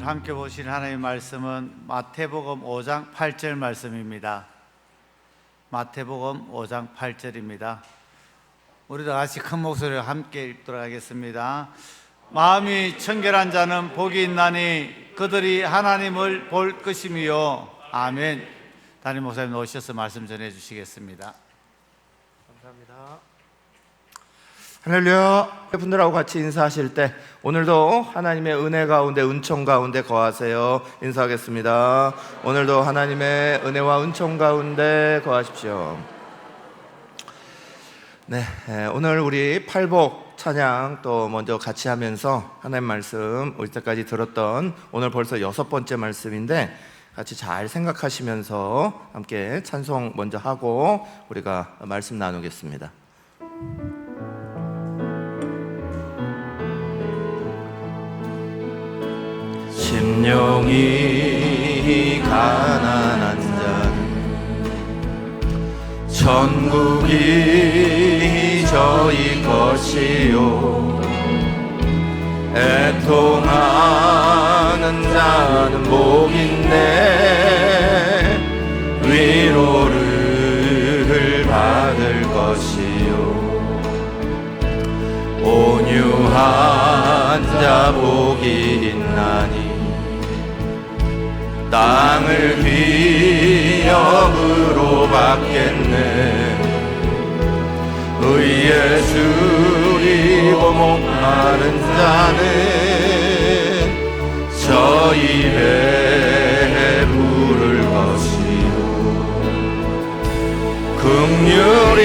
함께 보실 하나님의 말씀은 마태복음 5장 8절 말씀입니다. 마태복음 5장 8절입니다. 우리도 같이 큰 목소리로 함께 읽도록 하겠습니다. 마음이 청결한 자는 복이 있나니 그들이 하나님을 볼 것이며. 아멘. 담임 목사님 오셔서 말씀 전해 주시겠습니다. 감사합니다. 할렐루야. 분들하고 같이 인사하실 때 오늘도 하나님의 은혜 가운데 은총 가운데 거하세요. 인사하겠습니다. 오늘도 하나님의 은혜와 은총 가운데 거하십시오. 네, 오늘 우리 팔복 찬양 또 먼저 같이 하면서 하나님 말씀 우리 때까지 들었던 오늘 벌써 6번째 말씀인데 같이 잘 생각하시면서 함께 찬송 먼저 하고 우리가 말씀 나누겠습니다. 심령이 가난한 자는 천국이 저희 것이요 애통하는 자는 복인데 위로를 받을 것이요 온유한 자 복이 있나니 땅을 기업으로 받겠네. 의에 줄이고 목마른 자는 저 입에 부를 것이요 긍휼히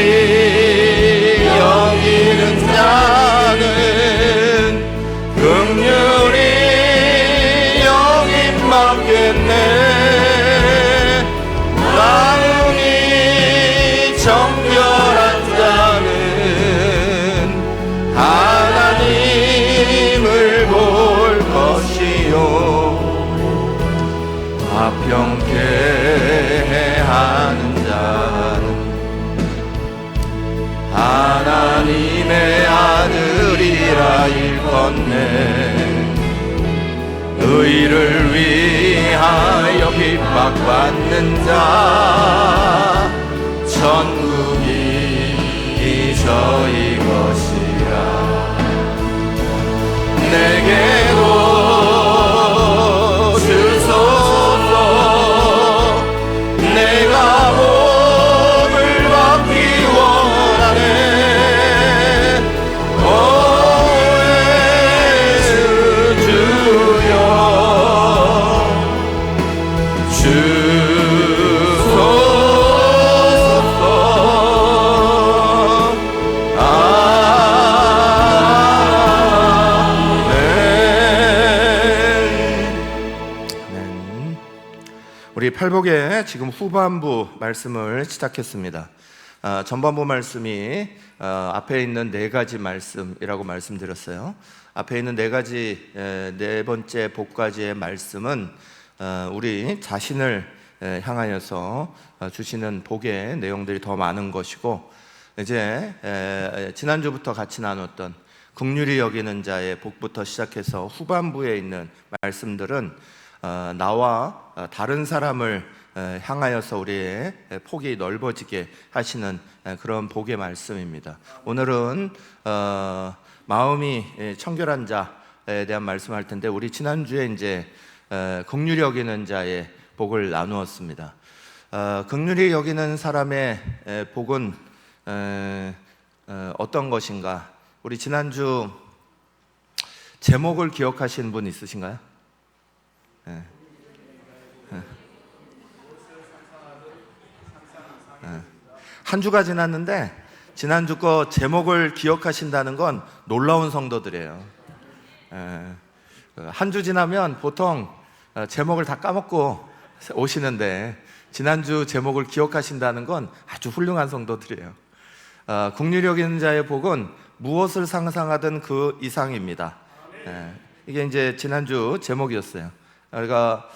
여기는 자는 긍휼히 받겠네. 마음이 정결한 자는 하나님을 볼 것이요 화평케 하는 자는 하나님의 아들이라 일컫네. 의를 위하여 핍박받는 자 천국이 저희 것이라. 내게도 주소서. 내가 복을 받기 원하네. 우리 팔복의 지금 후반부 말씀을 시작했습니다. 전반부 말씀이 앞에 있는 4가지 말씀이라고 말씀드렸어요. 앞에 있는 4가지, 4번째 복까지의 말씀은 우리 자신을 향하여서 주시는 복의 내용들이 더 많은 것이고, 이제 지난주부터 같이 나눴던 긍휼히 여기는 자의 복부터 시작해서 후반부에 있는 말씀들은 나와 다른 사람을 향하여서 우리의 폭이 넓어지게 하시는 그런 복의 말씀입니다. 오늘은 마음이 청결한 자에 대한 말씀을 할 텐데, 우리 지난주에 이제 긍휼히 여기는 자의 복을 나누었습니다. 긍휼히 여기는 사람의 복은 어떤 것인가? 우리 지난주 제목을 기억하시는 분 있으신가요? 한 주가 지났는데 지난주 거 제목을 기억하신다는 건 놀라운 성도들이에요. 한 주 지나면 보통 제목을 다 까먹고 오시는데 지난주 제목을 기억하신다는 건 아주 훌륭한 성도들이에요. 긍휼히 여기는 자의 복은 무엇을 상상하든 그 이상입니다. 이게 이제 지난주 제목이었어요. 우리가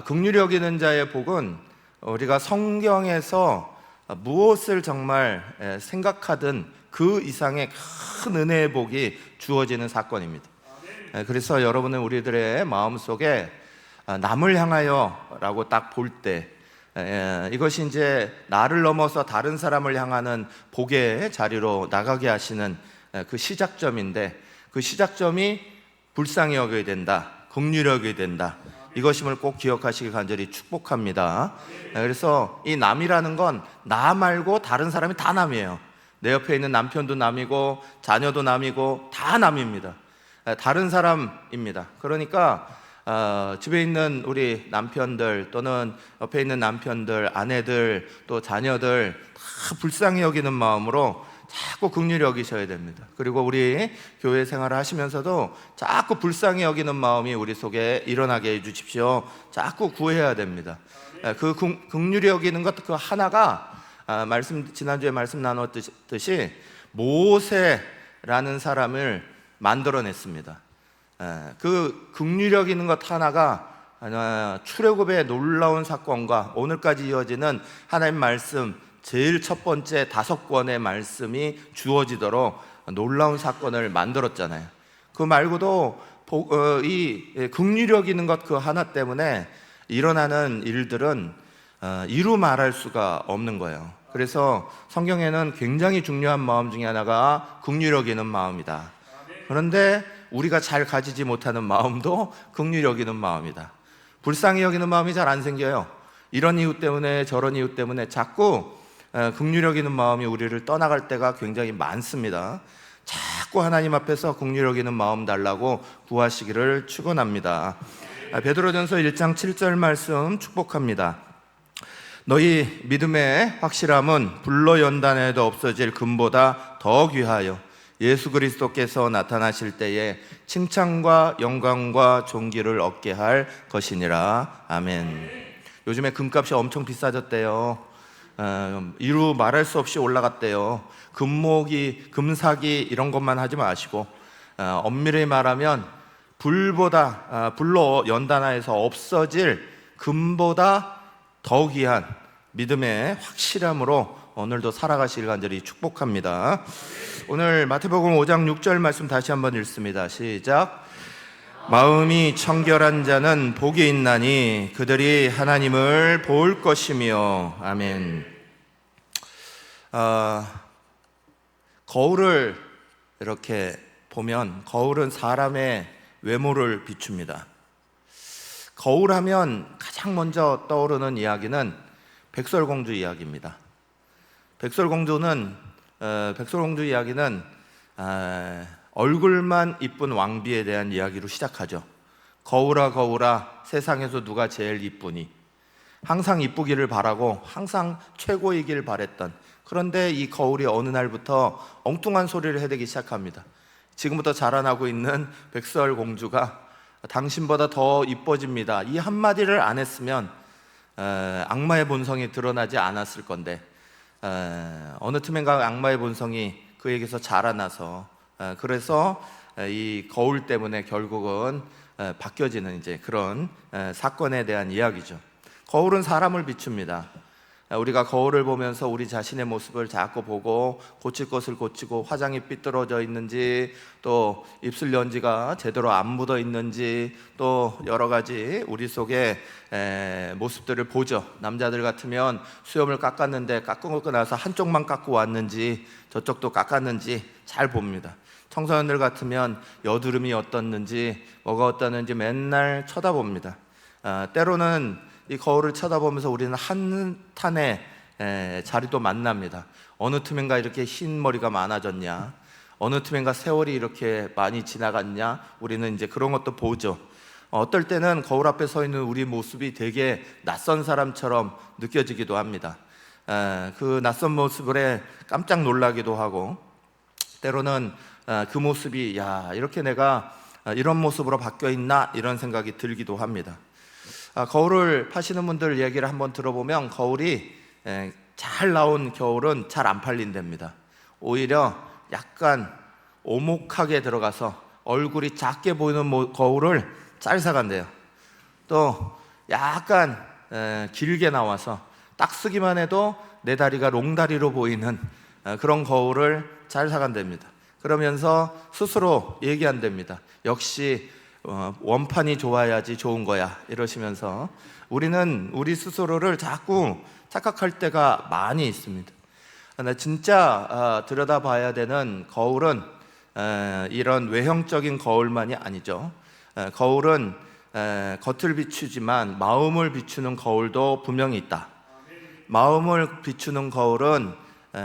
긍휼히 여기는 자의 복은 우리가 성경에서 무엇을 정말 생각하든 그 이상의 큰 은혜의 복이 주어지는 사건입니다. 그래서 여러분은 우리들의 마음속에 남을 향하여라고 딱 볼 때 이것이 이제 나를 넘어서 다른 사람을 향하는 복의 자리로 나가게 하시는 그 시작점인데, 그 시작점이 불쌍히 여겨야 된다, 긍휼히 여겨야 된다, 이것임을 꼭 기억하시길 간절히 축복합니다. 그래서 이 남이라는 건 나 말고 다른 사람이 다 남이에요. 내 옆에 있는 남편도 남이고 자녀도 남이고 다 남입니다. 다른 사람입니다. 그러니까 집에 있는 우리 남편들 또는 옆에 있는 남편들, 아내들, 또 자녀들 다 불쌍히 여기는 마음으로 자꾸 긍휼히 여기셔야 됩니다. 그리고 우리 교회 생활을 하시면서도 자꾸 불쌍히 여기는 마음이 우리 속에 일어나게 해주십시오. 자꾸 구해야 됩니다. 그 긍휼히 여기는 것 그 하나가 지난주에 말씀 나눴듯이 모세라는 사람을 만들어냈습니다. 그 긍휼히 여기는 것 하나가 출애굽의 놀라운 사건과 오늘까지 이어지는 하나님 말씀 제일 첫 번째 5권의 말씀이 주어지도록 놀라운 사건을 만들었잖아요. 그 말고도 이 긍휼히 여기는 것 그 하나 때문에 일어나는 일들은 이루 말할 수가 없는 거예요. 그래서 성경에는 굉장히 중요한 마음 중에 하나가 긍휼히 여기는 마음이다. 그런데 우리가 잘 가지지 못하는 마음도 긍휼히 여기는 마음이다. 불쌍히 여기는 마음이 잘 안 생겨요. 이런 이유 때문에 저런 이유 때문에 자꾸 긍휼히 여기는 마음이 우리를 떠나갈 때가 굉장히 많습니다. 자꾸 하나님 앞에서 긍휼히 여기는 마음 달라고 구하시기를 축원합니다. 베드로전서 1장 7절 말씀 축복합니다. 너희 믿음의 확실함은 불로 연단해도 없어질 금보다 더 귀하여 예수 그리스도께서 나타나실 때에 칭찬과 영광과 존귀를 얻게 할 것이니라. 아멘. 요즘에 금값이 엄청 비싸졌대요. 이루 말할 수 없이 올라갔대요. 금모기, 금사기 이런 것만 하지 마시고 엄밀히 말하면 불로 연단하여서 없어질 금보다 더 귀한 믿음의 확실함으로 오늘도 살아가시길 간절히 축복합니다. 오늘 마태복음 5장 6절 말씀 다시 한번 읽습니다. 시작. 마음이 청결한 자는 복이 있나니 그들이 하나님을 볼 것이며. 아멘. 거울을 이렇게 보면 거울은 사람의 외모를 비춥니다. 거울하면 가장 먼저 떠오르는 이야기는 백설공주 이야기입니다. 백설공주 이야기는 얼굴만 이쁜 왕비에 대한 이야기로 시작하죠. 거울아 거울아 세상에서 누가 제일 이쁘니. 항상 이쁘기를 바라고 항상 최고이길 바랬던, 그런데 이 거울이 어느 날부터 엉뚱한 소리를 해대기 시작합니다. 지금부터 자라나고 있는 백설공주가 당신보다 더 이뻐집니다. 이 한마디를 안 했으면 악마의 본성이 드러나지 않았을 건데 어느 틈엔가 악마의 본성이 그에게서 자라나서 그래서 이 거울 때문에 결국은 바뀌어지는 이제 그런 사건에 대한 이야기죠. 거울은 사람을 비춥니다. 우리가 거울을 보면서 우리 자신의 모습을 자꾸 보고 고칠 것을 고치고 화장이 삐뚤어져 있는지 또 입술 연지가 제대로 안 묻어 있는지 또 여러 가지 우리 속에 모습들을 보죠. 남자들 같으면 수염을 깎았는데 깎고 나서 한쪽만 깎고 왔는지 저쪽도 깎았는지 잘 봅니다. 청소년들 같으면 여드름이 어떻는지 뭐가 어떻는지 맨날 쳐다봅니다. 때로는 이 거울을 쳐다보면서 우리는 한탄의 자리도 만납니다. 어느 틈엔가 이렇게 흰 머리가 많아졌냐, 어느 틈엔가 세월이 이렇게 많이 지나갔냐, 우리는 이제 그런 것도 보죠. 어떨 때는 거울 앞에 서 있는 우리 모습이 되게 낯선 사람처럼 느껴지기도 합니다. 그 낯선 모습에 깜짝 놀라기도 하고, 때로는 그 모습이 야 이렇게 내가 이런 모습으로 바뀌어 있나 이런 생각이 들기도 합니다. 거울을 파시는 분들 얘기를 한번 들어보면 거울이 잘 나온 거울은 잘 안 팔린답니다. 오히려 약간 오목하게 들어가서 얼굴이 작게 보이는 거울을 잘 사간대요. 또 약간 길게 나와서 딱 쓰기만 해도 내 다리가 롱다리로 보이는 그런 거울을 잘 사간답니다. 그러면서 스스로 얘기한답니다. 역시 원판이 좋아야지 좋은 거야 이러시면서 우리는 우리 스스로를 자꾸 착각할 때가 많이 있습니다. 근데 진짜 들여다봐야 되는 거울은 이런 외형적인 거울만이 아니죠. 거울은 겉을 비추지만 마음을 비추는 거울도 분명히 있다. 마음을 비추는 거울은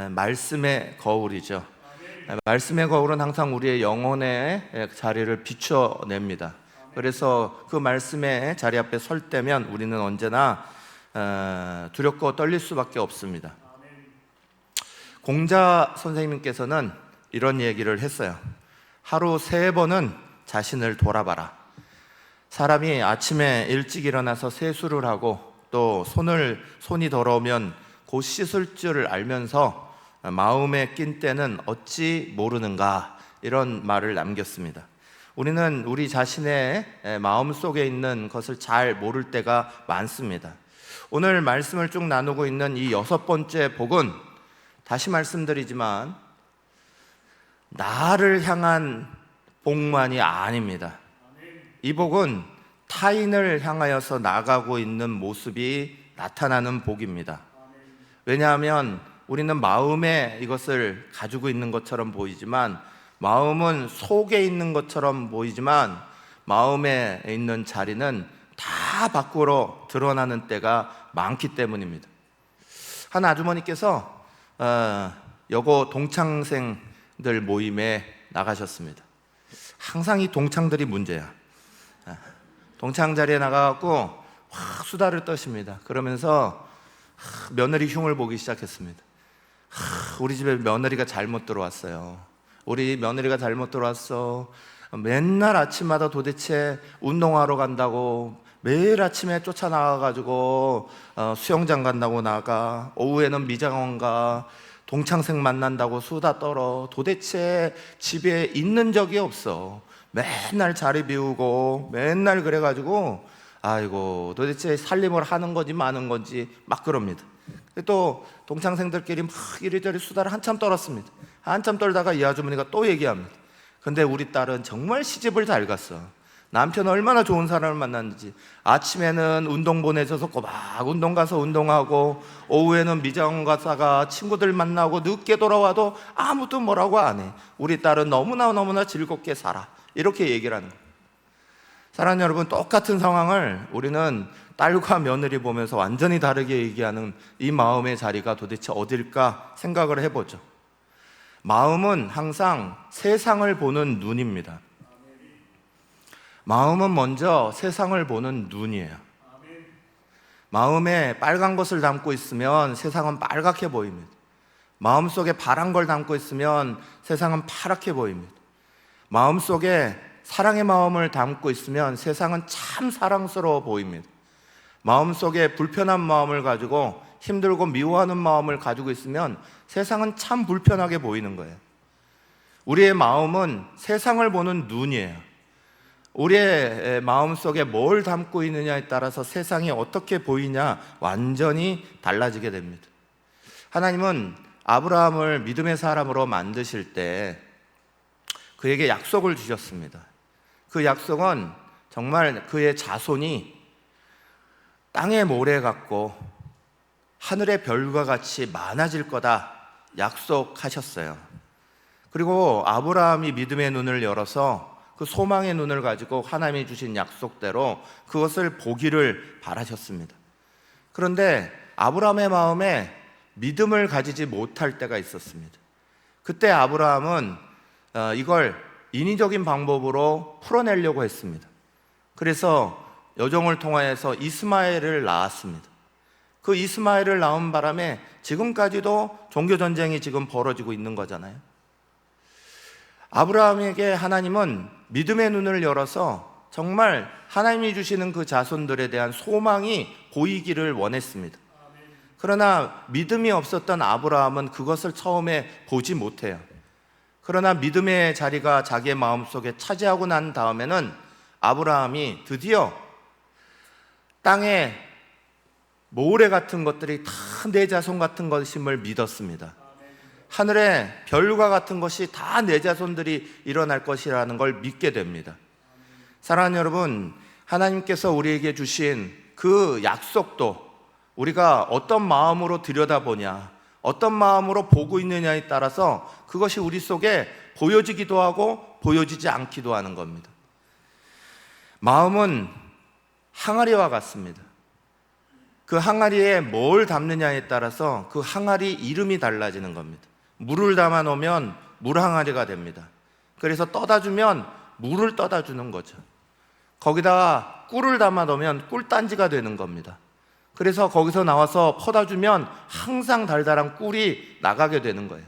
말씀의 거울이죠. 말씀의 거울은 항상 우리의 영혼의 자리를 비춰냅니다. 그래서 그 말씀의 자리 앞에 설 때면 우리는 언제나 두렵고 떨릴 수밖에 없습니다. 공자 선생님께서는 이런 얘기를 했어요. 하루 3번은 자신을 돌아봐라. 사람이 아침에 일찍 일어나서 세수를 하고 또 손이 더러우면 곧 씻을 줄을 알면서 마음에 낀 때는 어찌 모르는가, 이런 말을 남겼습니다. 우리는 우리 자신의 마음 속에 있는 것을 잘 모를 때가 많습니다. 오늘 말씀을 쭉 나누고 있는 이 6번째 복은 다시 말씀드리지만 나를 향한 복만이 아닙니다. 이 복은 타인을 향하여서 나가고 있는 모습이 나타나는 복입니다. 왜냐하면 우리는 마음에 이것을 가지고 있는 것처럼 보이지만, 마음은 속에 있는 것처럼 보이지만 마음에 있는 자리는 다 밖으로 드러나는 때가 많기 때문입니다. 한 아주머니께서 여고 동창생들 모임에 나가셨습니다. 항상 이 동창들이 문제야. 동창 자리에 나가갖고 확 수다를 떠십니다. 그러면서 며느리 흉을 보기 시작했습니다. 우리 집에 며느리가 잘못 들어왔어요. 우리 며느리가 잘못 들어왔어. 맨날 아침마다 도대체 운동하러 간다고 매일 아침에 쫓아나가가지고 수영장 간다고 나가, 오후에는 미장원 가, 동창생 만난다고 수다 떨어. 도대체 집에 있는 적이 없어. 맨날 자리 비우고 맨날 그래가지고 아이고 도대체 살림을 하는 건지 마는 건지 막 그럽니다. 또 동창생들끼리 막 이리저리 수다를 한참 떨었습니다. 한참 떨다가 이 아주머니가 또 얘기합니다. 근데 우리 딸은 정말 시집을 잘 갔어. 남편 얼마나 좋은 사람을 만났는지. 아침에는 운동 보내줘서 꼬박 운동 가서 운동하고, 오후에는 미장 가다가 친구들 만나고 늦게 돌아와도 아무도 뭐라고 안 해. 우리 딸은 너무나 즐겁게 살아. 이렇게 얘기를 하는 거예요. 사랑하는 여러분, 똑같은 상황을 우리는 딸과 며느리 보면서 완전히 다르게 얘기하는 이 마음의 자리가 도대체 어딜까 생각을 해보죠. 마음은 항상 세상을 보는 눈입니다. 마음은 먼저 세상을 보는 눈이에요. 마음에 빨간 것을 담고 있으면 세상은 빨갛게 보입니다. 마음속에 파란 걸 담고 있으면 세상은 파랗게 보입니다. 마음속에 사랑의 마음을 담고 있으면 세상은 참 사랑스러워 보입니다. 마음속에 불편한 마음을 가지고 힘들고 미워하는 마음을 가지고 있으면 세상은 참 불편하게 보이는 거예요. 우리의 마음은 세상을 보는 눈이에요. 우리의 마음속에 뭘 담고 있느냐에 따라서 세상이 어떻게 보이냐 완전히 달라지게 됩니다. 하나님은 아브라함을 믿음의 사람으로 만드실 때 그에게 약속을 주셨습니다. 그 약속은 정말 그의 자손이 땅의 모래 같고 하늘의 별과 같이 많아질 거다 약속하셨어요. 그리고 아브라함이 믿음의 눈을 열어서 그 소망의 눈을 가지고 하나님이 주신 약속대로 그것을 보기를 바라셨습니다. 그런데 아브라함의 마음에 믿음을 가지지 못할 때가 있었습니다. 그때 아브라함은 이걸 인위적인 방법으로 풀어내려고 했습니다. 그래서 여종을 통하여서 이스마엘을 낳았습니다. 그 이스마엘을 낳은 바람에 지금까지도 종교전쟁이 지금 벌어지고 있는 거잖아요. 아브라함에게 하나님은 믿음의 눈을 열어서 정말 하나님이 주시는 그 자손들에 대한 소망이 보이기를 원했습니다. 그러나 믿음이 없었던 아브라함은 그것을 처음에 보지 못해요. 그러나 믿음의 자리가 자기의 마음속에 차지하고 난 다음에는 아브라함이 드디어 땅에 모래 같은 것들이 다 내 자손 같은 것임을 믿었습니다. 하늘에 별과 같은 것이 다 내 자손들이 일어날 것이라는 걸 믿게 됩니다. 사랑하는 여러분, 하나님께서 우리에게 주신 그 약속도 우리가 어떤 마음으로 들여다보냐, 어떤 마음으로 보고 있느냐에 따라서 그것이 우리 속에 보여지기도 하고 보여지지 않기도 하는 겁니다. 마음은 항아리와 같습니다. 그 항아리에 뭘 담느냐에 따라서 그 항아리 이름이 달라지는 겁니다. 물을 담아 놓으면 물항아리가 됩니다. 그래서 떠다 주면 물을 떠다 주는 거죠. 거기다가 꿀을 담아 놓으면 꿀단지가 되는 겁니다. 그래서 거기서 나와서 퍼다 주면 항상 달달한 꿀이 나가게 되는 거예요.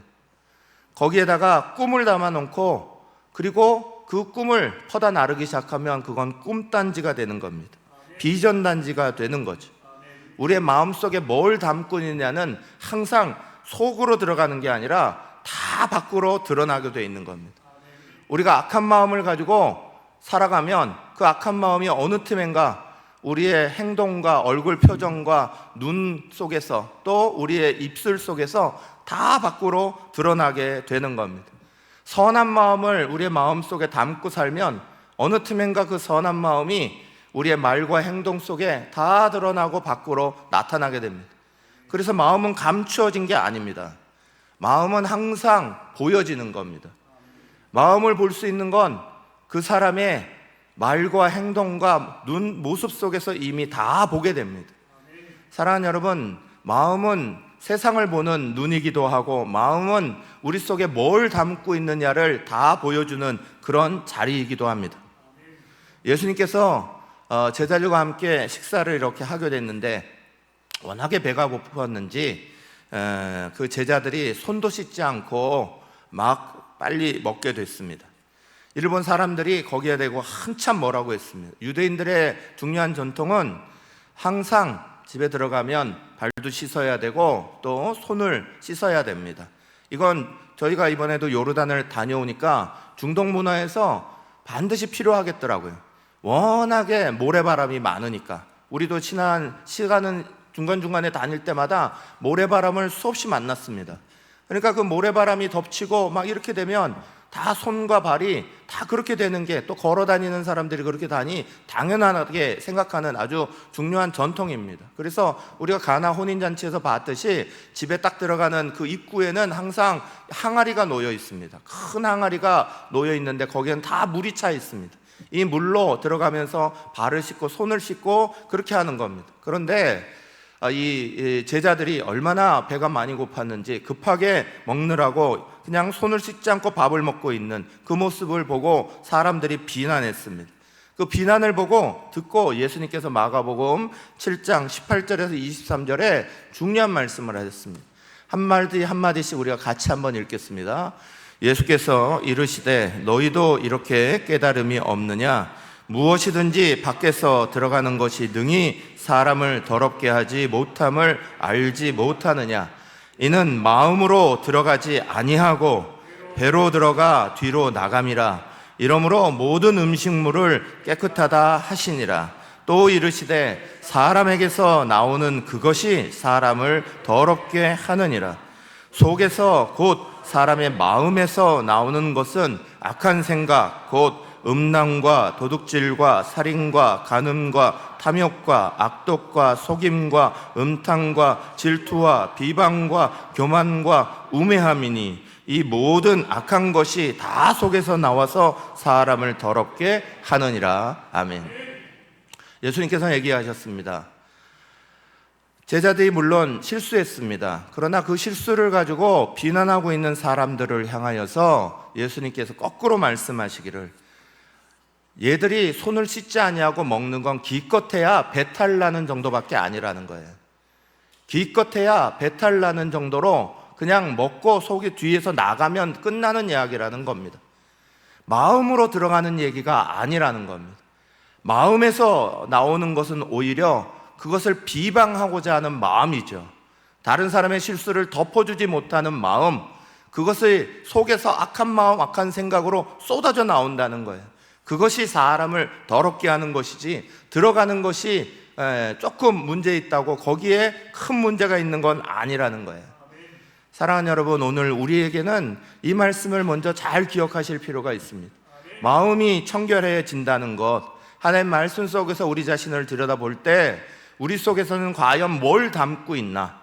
거기에다가 꿈을 담아 놓고 그리고 그 꿈을 퍼다 나르기 시작하면 그건 꿈단지가 되는 겁니다. 비전단지가 되는 거죠. 우리의 마음속에 뭘 담고 있느냐는 항상 속으로 들어가는 게 아니라 다 밖으로 드러나게 되어 있는 겁니다. 우리가 악한 마음을 가지고 살아가면 그 악한 마음이 어느 틈엔가 우리의 행동과 얼굴 표정과 눈 속에서 또 우리의 입술 속에서 다 밖으로 드러나게 되는 겁니다. 선한 마음을 우리의 마음속에 담고 살면 어느 틈엔가 그 선한 마음이 우리의 말과 행동 속에 다 드러나고 밖으로 나타나게 됩니다. 그래서 마음은 감추어진 게 아닙니다. 마음은 항상 보여지는 겁니다. 마음을 볼 수 있는 건 그 사람의 말과 행동과 눈, 모습 속에서 이미 다 보게 됩니다. 사랑하는 여러분, 마음은 세상을 보는 눈이기도 하고 마음은 우리 속에 뭘 담고 있느냐를 다 보여주는 그런 자리이기도 합니다. 예수님께서 제자들과 함께 식사를 이렇게 하게 됐는데 워낙에 배가 고팠는지 그 제자들이 손도 씻지 않고 막 빨리 먹게 됐습니다. 이를 본 사람들이 거기에 대고 한참 뭐라고 했습니다. 유대인들의 중요한 전통은 항상 집에 들어가면 발도 씻어야 되고 또 손을 씻어야 됩니다. 이건 저희가 이번에도 요르단을 다녀오니까 중동 문화에서 반드시 필요하겠더라고요. 워낙에 모래바람이 많으니까. 우리도 지난 시간은 중간중간에 다닐 때마다 모래바람을 수없이 만났습니다. 그러니까 그 모래바람이 덮치고 막 이렇게 되면 다 손과 발이 다 그렇게 되는 게 또 걸어 다니는 사람들이 그렇게 다니 당연하게 생각하는 아주 중요한 전통입니다. 그래서 우리가 가나 혼인잔치에서 봤듯이 집에 딱 들어가는 그 입구에는 항상 항아리가 놓여 있습니다. 큰 항아리가 놓여 있는데 거기에는 다 물이 차 있습니다. 이 물로 들어가면서 발을 씻고 손을 씻고 그렇게 하는 겁니다. 그런데 이 제자들이 얼마나 배가 많이 고팠는지 급하게 먹느라고 그냥 손을 씻지 않고 밥을 먹고 있는 그 모습을 보고 사람들이 비난했습니다. 그 비난을 보고 듣고 예수님께서 마가복음 7장 18절에서 23절에 중요한 말씀을 하셨습니다. 한마디씩 우리가 같이 한번 읽겠습니다. 예수께서 이르시되 너희도 이렇게 깨달음이 없느냐? 무엇이든지 밖에서 들어가는 것이 능히 사람을 더럽게 하지 못함을 알지 못하느냐? 이는 마음으로 들어가지 아니하고 배로 들어가 뒤로 나감이라. 이러므로 모든 음식물을 깨끗하다 하시니라. 또 이르시되 사람에게서 나오는 그것이 사람을 더럽게 하느니라. 속에서 곧 사람의 마음에서 나오는 것은 악한 생각 곧 음란과 도둑질과 살인과 간음과 탐욕과 악독과 속임과 음탕과 질투와 비방과 교만과 우매함이니 이 모든 악한 것이 다 속에서 나와서 사람을 더럽게 하느니라. 아멘. 예수님께서 얘기하셨습니다. 제자들이 물론 실수했습니다. 그러나 그 실수를 가지고 비난하고 있는 사람들을 향하여서 예수님께서 거꾸로 말씀하시기를 얘들이 손을 씻지 아니하고 먹는 건 기껏해야 배탈 나는 정도밖에 아니라는 거예요. 기껏해야 배탈 나는 정도로 그냥 먹고 속이 뒤에서 나가면 끝나는 이야기라는 겁니다. 마음으로 들어가는 얘기가 아니라는 겁니다. 마음에서 나오는 것은 오히려 그것을 비방하고자 하는 마음이죠. 다른 사람의 실수를 덮어주지 못하는 마음, 그것을 속에서 악한 마음, 악한 생각으로 쏟아져 나온다는 거예요. 그것이 사람을 더럽게 하는 것이지 들어가는 것이 조금 문제 있다고 거기에 큰 문제가 있는 건 아니라는 거예요. 사랑하는 여러분, 오늘 우리에게는 이 말씀을 먼저 잘 기억하실 필요가 있습니다. 마음이 청결해진다는 것, 하나님 말씀 속에서 우리 자신을 들여다볼 때 우리 속에서는 과연 뭘 담고 있나?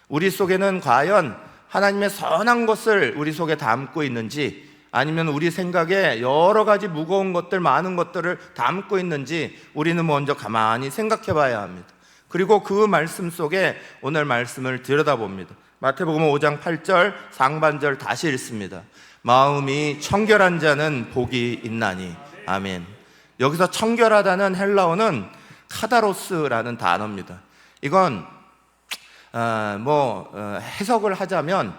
우리 속에는 과연 하나님의 선한 것을 우리 속에 담고 있는지, 아니면 우리 생각에 여러 가지 무거운 것들, 많은 것들을 담고 있는지 우리는 먼저 가만히 생각해 봐야 합니다. 그리고 그 말씀 속에 오늘 말씀을 들여다봅니다. 마태복음 5장 8절 상반절 다시 읽습니다. 마음이 청결한 자는 복이 있나니. 아멘. 여기서 청결하다는 헬라어는 카다로스라는 단어입니다. 이건 해석을 하자면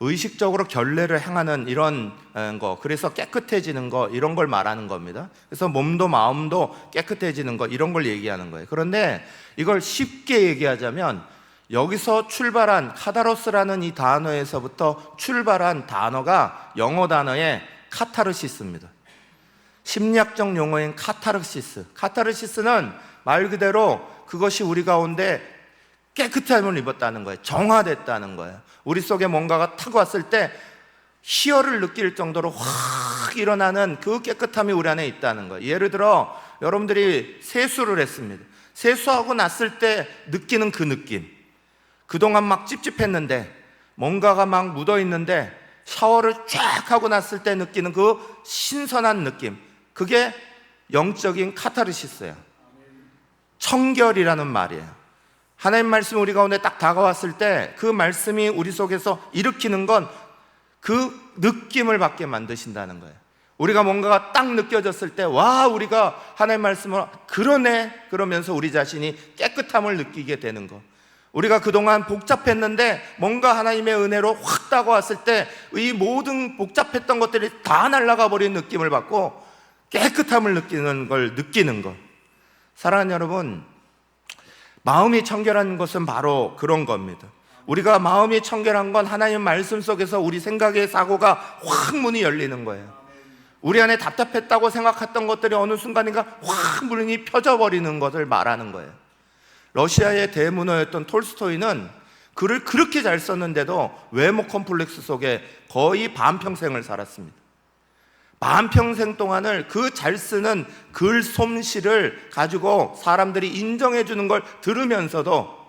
의식적으로 결례를 행하는 이런 거, 그래서 깨끗해지는 거, 이런 걸 말하는 겁니다. 그래서 몸도 마음도 깨끗해지는 거, 이런 걸 얘기하는 거예요. 그런데 이걸 쉽게 얘기하자면 여기서 출발한 카다로스라는 이 단어에서부터 출발한 단어가 영어 단어의 카타르시스입니다. 심리학적 용어인 카타르시스. 카타르시스는 말 그대로 그것이 우리 가운데 깨끗함을 입었다는 거예요. 정화됐다는 거예요. 우리 속에 뭔가가 타고 왔을 때 희열을 느낄 정도로 확 일어나는 그 깨끗함이 우리 안에 있다는 거예요. 예를 들어 여러분들이 세수를 했습니다. 세수하고 났을 때 느끼는 그 느낌, 그동안 막 찝찝했는데 뭔가가 막 묻어있는데 샤워를 쫙 하고 났을 때 느끼는 그 신선한 느낌, 그게 영적인 카타르시스예요. 청결이라는 말이에요. 하나님 말씀이 우리 가운데 딱 다가왔을 때 그 말씀이 우리 속에서 일으키는 건 그 느낌을 받게 만드신다는 거예요. 우리가 뭔가가 딱 느껴졌을 때, 와, 우리가 하나님 말씀을 그러네, 그러면서 우리 자신이 깨끗함을 느끼게 되는 거. 우리가 그동안 복잡했는데 뭔가 하나님의 은혜로 확 다가왔을 때 이 모든 복잡했던 것들이 다 날아가 버린 느낌을 받고 깨끗함을 느끼는 걸 느끼는 것. 사랑하는 여러분, 마음이 청결한 것은 바로 그런 겁니다. 우리가 마음이 청결한 건 하나님 말씀 속에서 우리 생각의 사고가 확 문이 열리는 거예요. 우리 안에 답답했다고 생각했던 것들이 어느 순간인가 확 문이 펴져버리는 것을 말하는 거예요. 러시아의 대문호였던 톨스토이는 글을 그렇게 잘 썼는데도 외모 컴플렉스 속에 거의 반평생을 살았습니다. 반평생 동안을 그 잘 쓰는 글 솜씨를 가지고 사람들이 인정해 주는 걸 들으면서도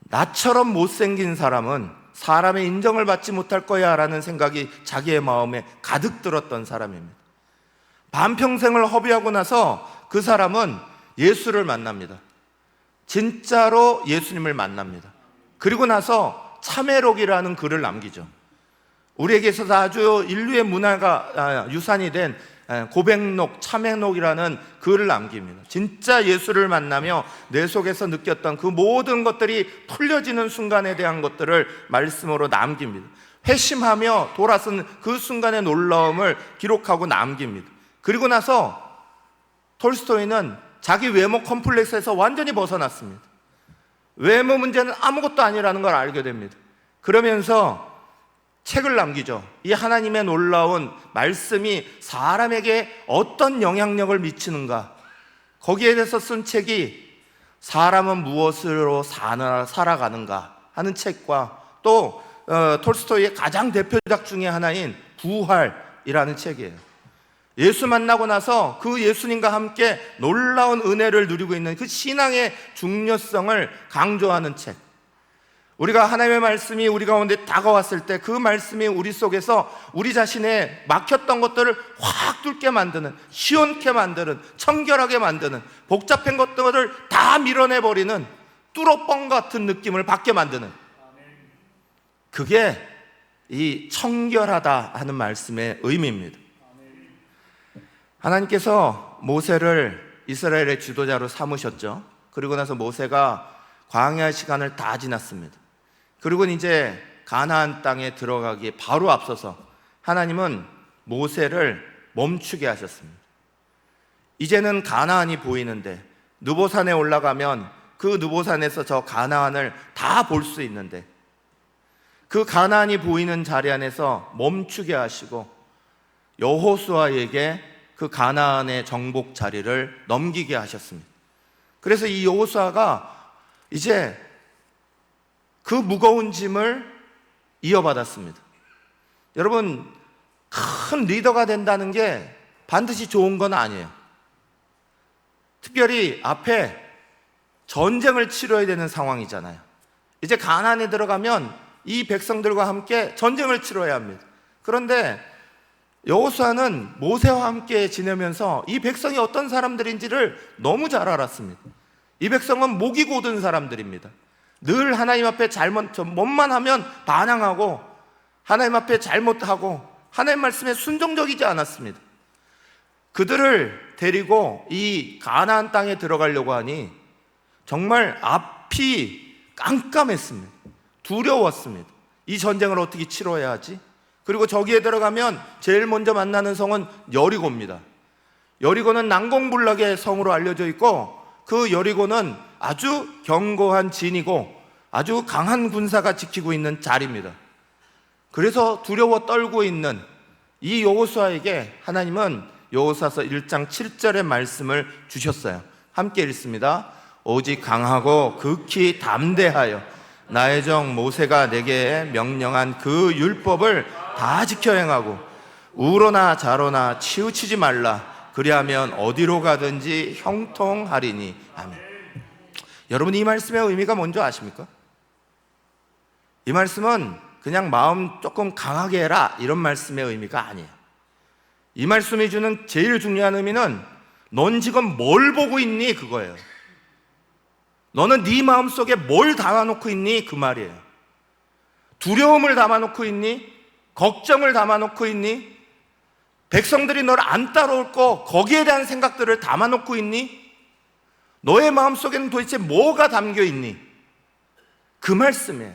나처럼 못생긴 사람은 사람의 인정을 받지 못할 거야 라는 생각이 자기의 마음에 가득 들었던 사람입니다. 반평생을 허비하고 나서 그 사람은 예수를 만납니다. 진짜로 예수님을 만납니다. 그리고 나서 참회록이라는 글을 남기죠. 우리에게 있어서 아주 인류의 문화가 유산이 된 고백록, 참회록이라는 글을 남깁니다. 진짜 예수를 만나며 내 속에서 느꼈던 그 모든 것들이 풀려지는 순간에 대한 것들을 말씀으로 남깁니다. 회심하며 돌아선 그 순간의 놀라움을 기록하고 남깁니다. 그리고 나서 톨스토이는 자기 외모 컴플렉스에서 완전히 벗어났습니다. 외모 문제는 아무것도 아니라는 걸 알게 됩니다. 그러면서 책을 남기죠. 이 하나님의 놀라운 말씀이 사람에게 어떤 영향력을 미치는가, 거기에 대해서 쓴 책이 사람은 무엇으로 살아가는가 하는 책과 또 톨스토이의 가장 대표작 중에 하나인 부활이라는 책이에요. 예수 만나고 나서 그 예수님과 함께 놀라운 은혜를 누리고 있는 그 신앙의 중요성을 강조하는 책. 우리가 하나님의 말씀이 우리 가운데 다가왔을 때 그 말씀이 우리 속에서 우리 자신의 막혔던 것들을 확 뚫게 만드는, 시원케 만드는, 청결하게 만드는, 복잡한 것들을 다 밀어내버리는 뚫어뻥 같은 느낌을 받게 만드는, 그게 이 청결하다 하는 말씀의 의미입니다. 하나님께서 모세를 이스라엘의 지도자로 삼으셨죠. 그리고 나서 모세가 광야 시간을 다 지났습니다. 그리고 이제 가나안 땅에 들어가기에 바로 앞서서 하나님은 모세를 멈추게 하셨습니다. 이제는 가나안이 보이는데, 느보산에 올라가면 그 느보산에서 저 가나안을 다 볼 수 있는데, 그 가나안이 보이는 자리 안에서 멈추게 하시고 여호수아에게 그 가나안의 정복 자리를 넘기게 하셨습니다. 그래서 이 여호수아가 이제 그 무거운 짐을 이어받았습니다. 여러분, 큰 리더가 된다는 게 반드시 좋은 건 아니에요. 특별히 앞에 전쟁을 치러야 되는 상황이잖아요. 이제 가나안에 들어가면 이 백성들과 함께 전쟁을 치러야 합니다. 그런데 여호수아는 모세와 함께 지내면서 이 백성이 어떤 사람들인지를 너무 잘 알았습니다. 이 백성은 목이 고든 사람들입니다. 늘 하나님 앞에 뭐만 하면 반항하고 하나님 앞에 잘못하고 하나님 말씀에 순종적이지 않았습니다. 그들을 데리고 이 가나안 땅에 들어가려고 하니 정말 앞이 깜깜했습니다. 두려웠습니다. 이 전쟁을 어떻게 치러야 하지? 그리고 저기에 들어가면 제일 먼저 만나는 성은 여리고입니다. 여리고는 난공불락의 성으로 알려져 있고, 그 여리고는 아주 견고한 진이고 아주 강한 군사가 지키고 있는 자리입니다. 그래서 두려워 떨고 있는 이 여호수아에게 하나님은 여호수아서 1장 7절의 말씀을 주셨어요. 함께 읽습니다. 오직 강하고 극히 담대하여 나의 종 모세가 내게 명령한 그 율법을 다 지켜 행하고 우로나 좌로나 치우치지 말라. 그리하면 어디로 가든지 형통하리니. 아멘. 여러분, 이 말씀의 의미가 뭔지 아십니까? 이 말씀은 그냥 마음 조금 강하게 해라 이런 말씀의 의미가 아니에요. 이 말씀이 주는 제일 중요한 의미는 넌 지금 뭘 보고 있니? 그거예요. 너는 네 마음속에 뭘 담아놓고 있니? 그 말이에요. 두려움을 담아놓고 있니? 걱정을 담아놓고 있니? 백성들이 너를 안 따라올 거 거기에 대한 생각들을 담아놓고 있니? 너의 마음속에는 도대체 뭐가 담겨 있니? 그 말씀이에요.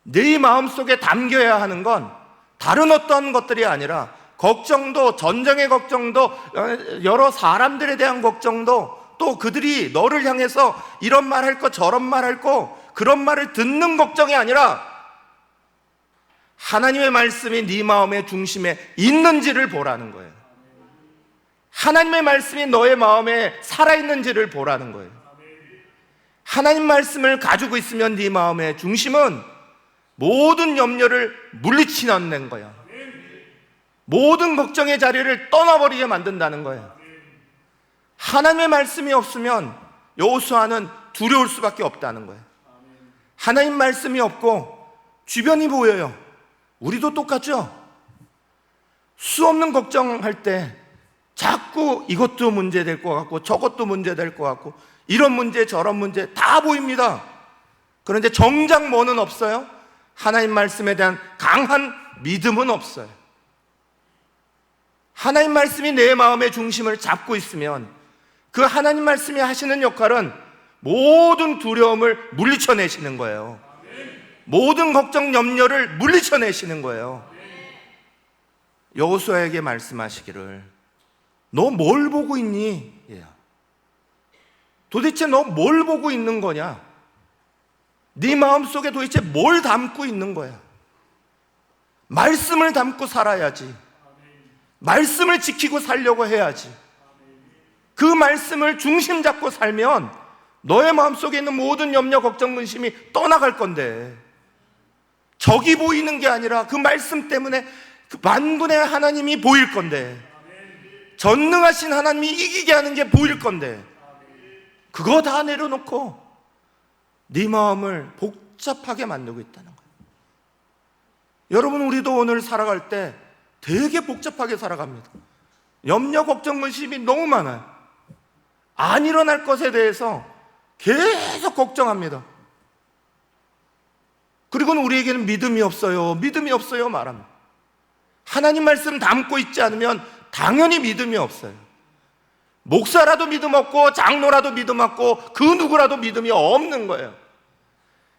네 마음속에 담겨야 하는 건 다른 어떤 것들이 아니라 걱정도, 전쟁의 걱정도, 여러 사람들에 대한 걱정도, 또 그들이 너를 향해서 이런 말 할 거 저런 말 할 거 그런 말을 듣는 걱정이 아니라 하나님의 말씀이 네 마음의 중심에 있는지를 보라는 거예요. 하나님의 말씀이 너의 마음에 살아있는지를 보라는 거예요. 하나님 말씀을 가지고 있으면 네 마음의 중심은 모든 염려를 물리치는 거야. 모든 걱정의 자리를 떠나버리게 만든다는 거예요. 하나님의 말씀이 없으면 여호수아는 두려울 수밖에 없다는 거예요. 하나님 말씀이 없고 주변이 보여요. 우리도 똑같죠? 수없는 걱정할 때 자꾸 이것도 문제될 것 같고 저것도 문제될 것 같고 이런 문제 저런 문제 다 보입니다. 그런데 정작 뭐는 없어요? 하나님 말씀에 대한 강한 믿음은 없어요. 하나님 말씀이 내 마음의 중심을 잡고 있으면 그 하나님 말씀이 하시는 역할은 모든 두려움을 물리쳐내시는 거예요. 모든 걱정 염려를 물리쳐내시는 거예요. 여호수아에게 말씀하시기를 너 뭘 보고 있니? 도대체 너 뭘 보고 있는 거냐? 네 마음속에 도대체 뭘 담고 있는 거야? 말씀을 담고 살아야지. 말씀을 지키고 살려고 해야지. 그 말씀을 중심 잡고 살면 너의 마음속에 있는 모든 염려, 걱정, 근심이 떠나갈 건데 적이 보이는 게 아니라 그 말씀 때문에 그 만군의 하나님이 보일 건데 전능하신 하나님이 이기게 하는 게 보일 건데 그거 다 내려놓고 네 마음을 복잡하게 만들고 있다는 거예요. 여러분, 우리도 오늘 살아갈 때 되게 복잡하게 살아갑니다. 염려, 걱정, 근심이 너무 많아요. 안 일어날 것에 대해서 계속 걱정합니다. 그리고는 우리에게는 믿음이 없어요. 믿음이 없어요 말합니다. 하나님 말씀 담고 있지 않으면 당연히 믿음이 없어요. 목사라도 믿음 없고 장로라도 믿음 없고 그 누구라도 믿음이 없는 거예요.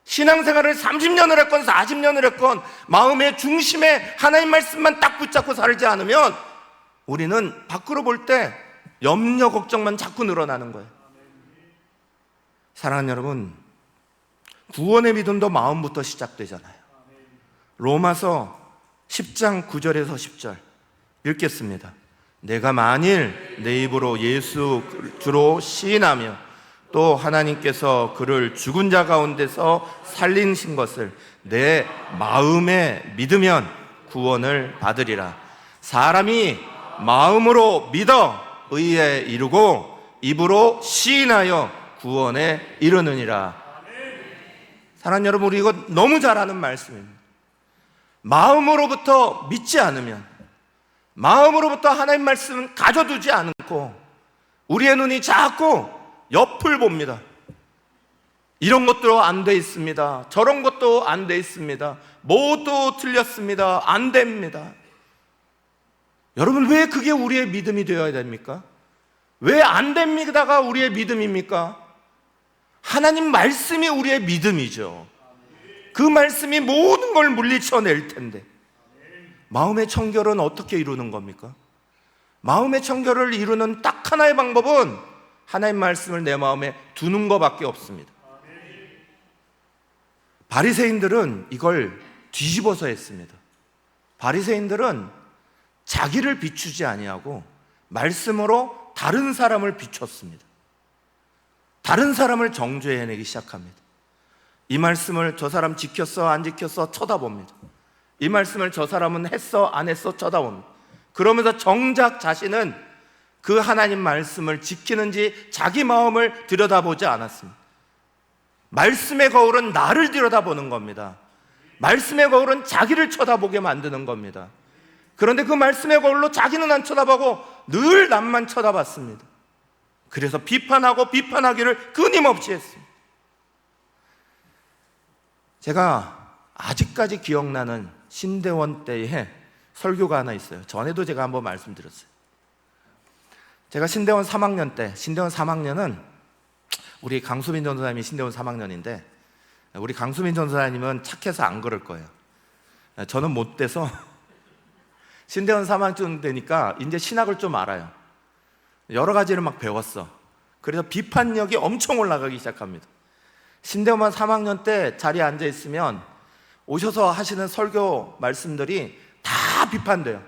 신앙생활을 30년을 했건 40년을 했건 마음의 중심에 하나님 말씀만 딱 붙잡고 살지 않으면 우리는 밖으로 볼 때 염려 걱정만 자꾸 늘어나는 거예요. 사랑하는 여러분, 구원의 믿음도 마음부터 시작되잖아요. 로마서 10장 9절에서 10절 읽겠습니다. 내가 만일 내 입으로 예수 주로 시인하며 또 하나님께서 그를 죽은 자 가운데서 살리신 것을 내 마음에 믿으면 구원을 받으리라. 사람이 마음으로 믿어 의에 이르고 입으로 시인하여 구원에 이르느니라. 사랑하는 여러분, 우리 이거 너무 잘 아는 말씀입니다. 마음으로부터 믿지 않으면, 마음으로부터 하나님 말씀은 가져두지 않고 우리의 눈이 자꾸 옆을 봅니다. 이런 것도 안 돼 있습니다. 저런 것도 안 돼 있습니다. 모두 틀렸습니다. 안 됩니다. 여러분, 왜 그게 우리의 믿음이 되어야 됩니까? 왜 안 됩니다가 우리의 믿음입니까? 하나님 말씀이 우리의 믿음이죠. 그 말씀이 모든 걸 물리쳐낼 텐데, 마음의 청결은 어떻게 이루는 겁니까? 마음의 청결을 이루는 딱 하나의 방법은 하나님 말씀을 내 마음에 두는 것밖에 없습니다. 바리새인들은 이걸 뒤집어서 했습니다. 바리새인들은 자기를 비추지 아니하고 말씀으로 다른 사람을 비췄습니다. 다른 사람을 정죄해내기 시작합니다. 이 말씀을 저 사람 지켰어 안 지켰어 쳐다봅니다. 이 말씀을 저 사람은 했어 안 했어 쳐다봅니다. 그러면서 정작 자신은 그 하나님 말씀을 지키는지 자기 마음을 들여다보지 않았습니다. 말씀의 거울은 나를 들여다보는 겁니다. 말씀의 거울은 자기를 쳐다보게 만드는 겁니다. 그런데 그 말씀의 거울로 자기는 안 쳐다보고 늘 남만 쳐다봤습니다. 그래서 비판하고 비판하기를 끊임없이 했습니다. 제가 아직까지 기억나는 신대원 때의 설교가 하나 있어요. 전에도 제가 한번 말씀드렸어요. 제가 신대원 3학년 때, 신대원 3학년은 우리 강수민 전사님이 신대원 3학년인데, 우리 강수민 전사님은 착해서 안 그럴 거예요. 저는 못 돼서 신대원 3학년 되니까 이제 신학을 좀 알아요. 여러 가지를 막 배웠어. 그래서 비판력이 엄청 올라가기 시작합니다. 신대원 3학년 때 자리에 앉아 있으면 오셔서 하시는 설교 말씀들이 다 비판돼요.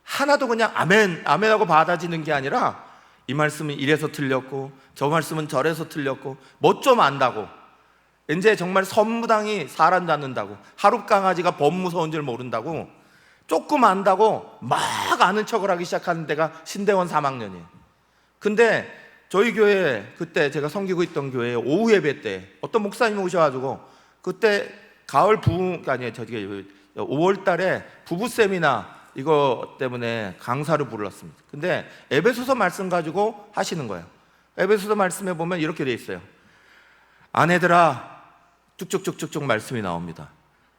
하나도 그냥 아멘, 아멘하고 받아지는 게 아니라 이 말씀은 이래서 틀렸고 저 말씀은 저래서 틀렸고 뭐 좀 안다고, 이제 정말 선무당이 사람 잡는다고, 하룻강아지가 범무서운 줄 모른다고, 조금 안다고 막 아는 척을 하기 시작하는 데가 신대원 3학년이에요. 근데 저희 교회, 그때 제가 섬기고 있던 교회에 오후 예배 때 어떤 목사님이 오셔가지고, 그때 가을 아니에요, 저기 5월 달에 부부 세미나 이거 때문에 강사를 불렀습니다. 근데 에베소서 말씀 가지고 하시는 거예요. 에베소서 말씀에 보면 이렇게 돼 있어요. 아내들아, 쭉쭉쭉쭉쭉 말씀이 나옵니다.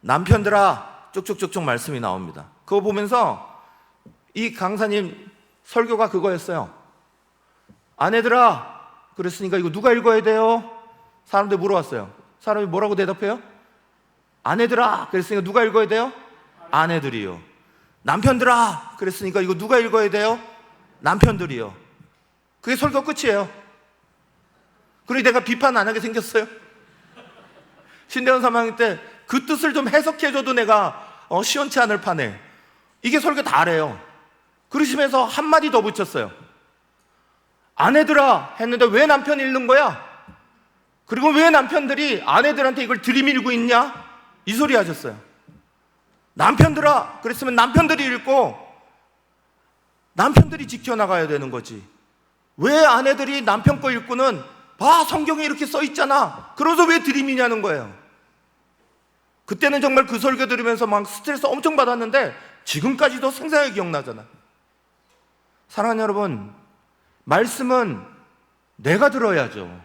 남편들아, 쭉쭉쭉쭉 말씀이 나옵니다. 그거 보면서 이 강사님 설교가 그거였어요. 아내들아, 그랬으니까 이거 누가 읽어야 돼요? 사람들 물어봤어요. 사람이 뭐라고 대답해요? 아내들아, 그랬으니까 누가 읽어야 돼요? 아내들이요. 남편들아, 그랬으니까 이거 누가 읽어야 돼요? 남편들이요. 그게 설교 끝이에요. 그러니 내가 비판 안 하게 생겼어요. 신대원 3학년 때 그 뜻을 좀 해석해줘도 내가 시원치 않을 판에 이게 설교 다래요. 그러시면서 한마디 더 붙였어요. 아내들아 했는데 왜 남편 읽는 거야? 그리고 왜 남편들이 아내들한테 이걸 들이밀고 있냐? 이 소리 하셨어요. 남편들아 그랬으면 남편들이 읽고 남편들이 지켜나가야 되는 거지. 왜 아내들이 남편 거 읽고는 봐 성경에 이렇게 써 있잖아, 그러면서 왜 들이미냐는 거예요. 그때는 정말 그 설교 들으면서 막 스트레스 엄청 받았는데 지금까지도 생생하게 기억나잖아. 사랑하는 여러분, 말씀은 내가 들어야죠.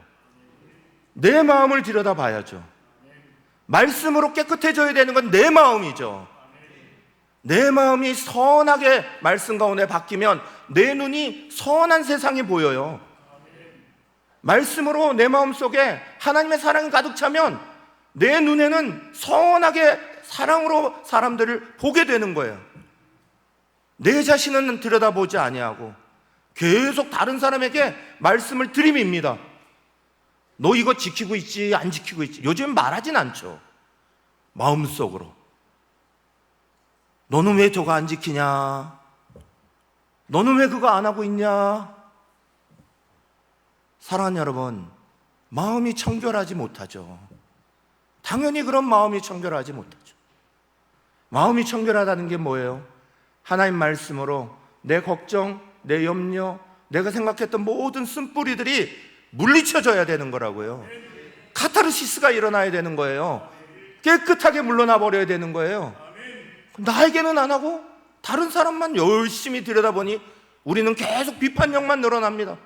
내 마음을 들여다봐야죠. 말씀으로 깨끗해져야 되는 건 내 마음이죠. 내 마음이 선하게 말씀 가운데 바뀌면 내 눈이 선한 세상이 보여요. 말씀으로 내 마음 속에 하나님의 사랑이 가득 차면 내 눈에는 선하게 사랑으로 사람들을 보게 되는 거예요. 내 자신은 들여다보지 아니하고 계속 다른 사람에게 말씀을 들이밉니다. 너 이거 지키고 있지 안 지키고 있지? 요즘 말하진 않죠. 마음속으로 너는 왜 저거 안 지키냐? 너는 왜 그거 안 하고 있냐? 사랑하는 여러분, 마음이 청결하지 못하죠. 당연히 그런 마음이 청결하지 못하죠. 마음이 청결하다는 게 뭐예요? 하나님 말씀으로 내 걱정, 내 염려, 내가 생각했던 모든 쓴뿌리들이 물리쳐져야 되는 거라고요. 카타르시스가 일어나야 되는 거예요. 깨끗하게 물러나 버려야 되는 거예요. 나에게는 안 하고 다른 사람만 열심히 들여다보니 우리는 계속 비판력만 늘어납니다.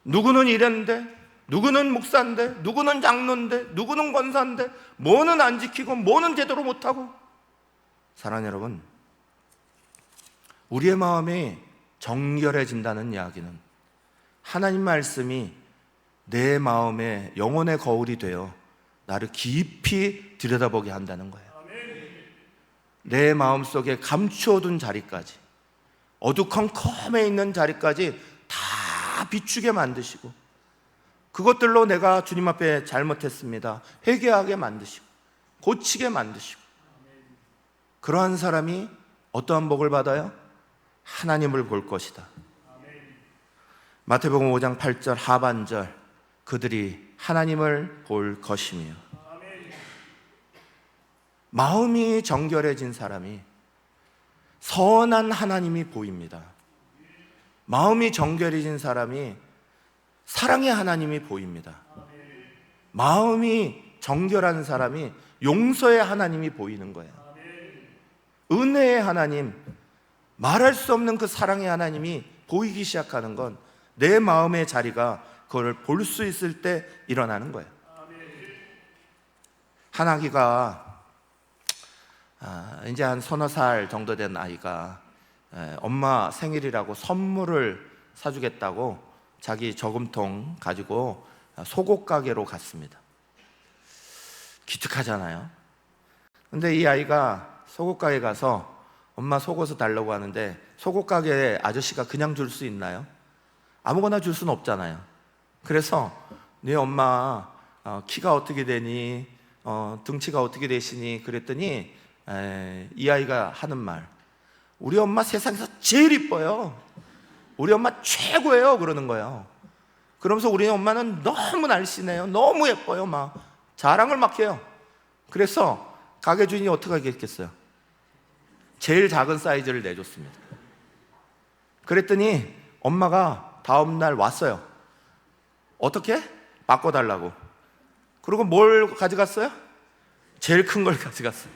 누구는 이랬는데, 누구는 목사인데, 누구는 장로인데, 누구는 권사인데, 뭐는 안 지키고 뭐는 제대로 못하고. 사랑하는 여러분, 우리의 마음이 정결해진다는 이야기는 하나님 말씀이 내 마음의 영혼의 거울이 되어 나를 깊이 들여다보게 한다는 거예요. 내 마음속에 감추어둔 자리까지, 어두컴컴해 있는 자리까지 다 비추게 만드시고, 그것들로 내가 주님 앞에 잘못했습니다 회개하게 만드시고 고치게 만드시고, 그러한 사람이 어떠한 복을 받아요? 하나님을 볼 것이다. 마태복음 5장 8절 하반절, 그들이 하나님을 볼 것이며. 마음이 정결해진 사람이 선한 하나님이 보입니다. 마음이 정결해진 사람이 사랑의 하나님이 보입니다. 마음이 정결한 사람이 용서의 하나님이 보이는 거예요. 은혜의 하나님, 말할 수 없는 그 사랑의 하나님이 보이기 시작하는 건 내 마음의 자리가 그걸 볼 수 있을 때 일어나는 거예요. 한 아기가 이제 한 서너 살 정도 된 아이가 엄마 생일이라고 선물을 사주겠다고 자기 저금통 가지고 속옷 가게로 갔습니다. 기특하잖아요. 근데 이 아이가 속옷 가게 가서 엄마 속옷을 달라고 하는데 속옷 가게 아저씨가 그냥 줄 수 있나요? 아무거나 줄 수는 없잖아요. 그래서 네 엄마 키가 어떻게 되니? 등치가 어떻게 되시니? 그랬더니 이 아이가 하는 말, 우리 엄마 세상에서 제일 이뻐요. 우리 엄마 최고예요. 그러는 거예요. 그러면서 우리 엄마는 너무 날씬해요. 너무 예뻐요. 막 자랑을 막 해요. 그래서 가게 주인이 어떻게 하겠겠어요? 제일 작은 사이즈를 내줬습니다. 그랬더니 엄마가 다음 날 왔어요. 어떻게? 바꿔달라고. 그리고 뭘 가져갔어요? 제일 큰 걸 가져갔어요.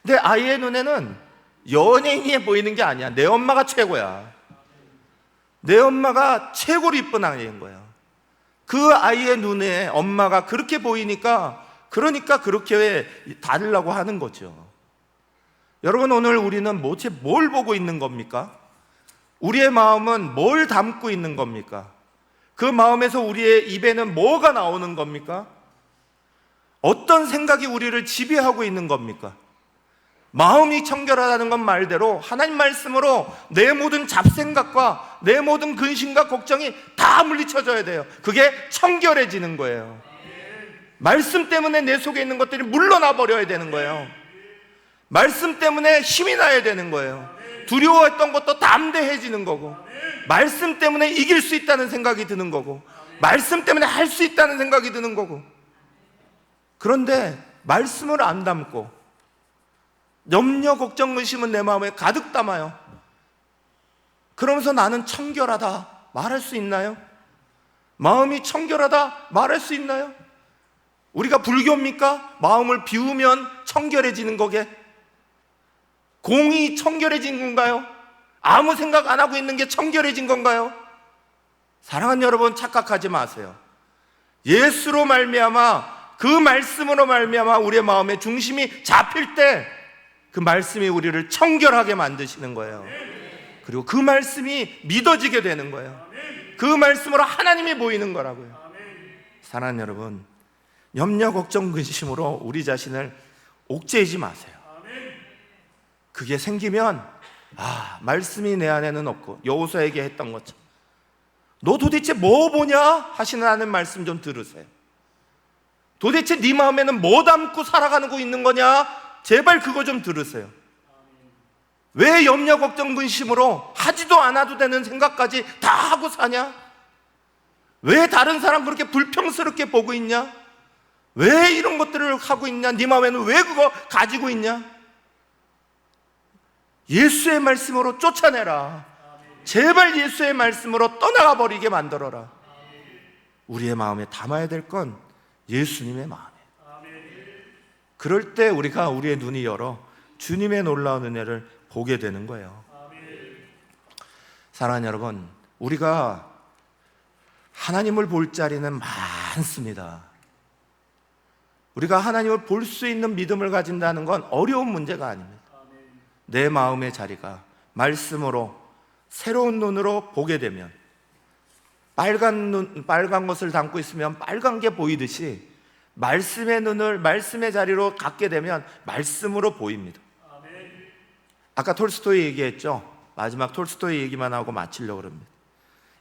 근데 아이의 눈에는 연예인이 보이는 게 아니야. 내 엄마가 최고야. 내 엄마가 최고로 이쁜 아이인 거야. 그 아이의 눈에 엄마가 그렇게 보이니까, 그러니까 그렇게 다르려고 하는 거죠. 여러분, 오늘 우리는 도대체 뭘 보고 있는 겁니까? 우리의 마음은 뭘 담고 있는 겁니까? 그 마음에서 우리의 입에는 뭐가 나오는 겁니까? 어떤 생각이 우리를 지배하고 있는 겁니까? 마음이 청결하다는 건 말대로 하나님 말씀으로 내 모든 잡생각과 내 모든 근심과 걱정이 다 물리쳐져야 돼요. 그게 청결해지는 거예요. 말씀 때문에 내 속에 있는 것들이 물러나 버려야 되는 거예요. 말씀 때문에 힘이 나야 되는 거예요. 두려워했던 것도 담대해지는 거고, 말씀 때문에 이길 수 있다는 생각이 드는 거고, 말씀 때문에 할 수 있다는 생각이 드는 거고. 그런데 말씀을 안 담고 염려, 걱정, 근심은 내 마음에 가득 담아요. 그러면서 나는 청결하다 말할 수 있나요? 마음이 청결하다 말할 수 있나요? 우리가 불교입니까? 마음을 비우면 청결해지는 거게? 공이 청결해진 건가요? 아무 생각 안 하고 있는 게 청결해진 건가요? 사랑하는 여러분, 착각하지 마세요. 예수로 말미암아, 그 말씀으로 말미암아 우리의 마음의 중심이 잡힐 때 그 말씀이 우리를 청결하게 만드시는 거예요. 그리고 그 말씀이 믿어지게 되는 거예요. 그 말씀으로 하나님이 보이는 거라고요. 사랑하는 여러분, 염려, 걱정, 근심으로 우리 자신을 옥죄이지 마세요. 그게 생기면 말씀이 내 안에는 없고, 여호수아에게 했던 것처럼 너 도대체 뭐 보냐 하시는 하나님 말씀 좀 들으세요. 도대체 네 마음에는 뭐 담고 살아가고 있는 거냐, 제발 그거 좀 들으세요. 왜 염려, 걱정, 근심으로 하지도 않아도 되는 생각까지 다 하고 사냐? 왜 다른 사람 그렇게 불평스럽게 보고 있냐? 왜 이런 것들을 하고 있냐? 네 마음에는 왜 그거 가지고 있냐? 예수의 말씀으로 쫓아내라. 제발 예수의 말씀으로 떠나가 버리게 만들어라. 우리의 마음에 담아야 될 건 예수님의 마음이에요. 그럴 때 우리가 우리의 눈이 열어 주님의 놀라운 은혜를 보게 되는 거예요. 사랑하는 여러분, 우리가 하나님을 볼 자리는 많습니다. 우리가 하나님을 볼 수 있는 믿음을 가진다는 건 어려운 문제가 아닙니다. 내 마음의 자리가 말씀으로 새로운 눈으로 보게 되면, 빨간 것을 담고 있으면 빨간 게 보이듯이 말씀의 눈을 말씀의 자리로 갖게 되면 말씀으로 보입니다. 아까 톨스토이 얘기했죠. 마지막 톨스토이 얘기만 하고 마치려고 합니다.